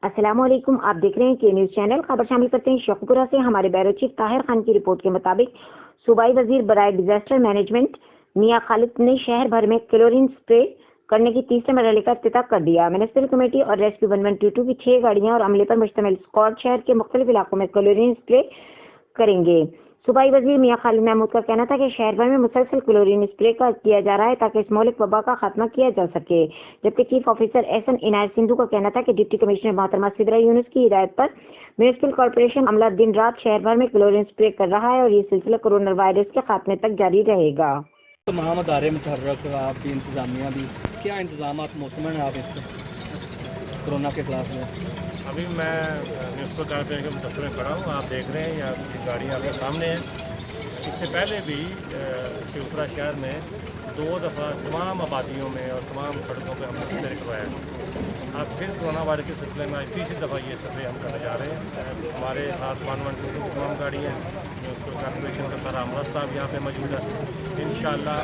السلام علیکم، آپ دیکھ رہے ہیں کے نیوز چینل۔ خبر شامل کرتے ہیں شیخوپورہ سے۔ ہمارے بیورو چیف طاہر خان کی رپورٹ کے مطابق صوبائی وزیر برائے ڈیزاسٹر مینجمنٹ میاں خالد نے شہر بھر میں کلورین اسپرے کرنے کی تیسرے مرحلے کا افتتاح کر دیا۔ میونسپل کمیٹی اور ریسکیو 1122 کی 6 گاڑیاں اور عملے پر مشتمل اسکواڈ شہر کے مختلف علاقوں میں کلورین اسپرے کریں گے۔ صوبائی وزیر میاں خالد محمود کا کہنا تھا کہ شہر بھر میں مسلسل کلورین اسپرے کیا جا رہا ہے تاکہ اس مہلک وبا کا خاتمہ کیا جا سکے، جبکہ چیف آفیسر احسن عنایت سندھو کا کہنا تھا کہ ڈپٹی کمشنر محترمہ سدرا یونس کی ہدایت پر میونسپل کارپوریشن عملہ دن رات شہر بھر میں کلورین اسپرے کر رہا ہے اور یہ سلسلہ کورونا وائرس کے خاتمے تک جاری رہے گا۔ تمام ادارے متحرک، آپ بھی انتظامیہ بھی، کیا انتظامات مطمئن ہیں آپ اس سے کورونا کے خلاف میں؟ ابھی میں میونسپل کارپوریشن کے دفتر میں کھڑا ہوں، آپ دیکھ رہے ہیں یا گاڑیاں آپ کے سامنے ہیں۔ اس سے پہلے بھی شیخوپورہ شہر میں 2 دفعہ تمام آبادیوں میں اور تمام سڑکوں پہ ہم نے سپرے کروایا ہے۔ اب پھر کورونا وائرس کے سلسلے میں آج تیسری دفعہ یہ سپرے ہم کرنے جا رہے ہیں۔ ہمارے ہاتھ 112 کی تمام گاڑیاں ہیں، میونسپل کارپوریشن کا سارا عملہ صاحب یہاں پہ موجود ہے۔ انشاءاللہ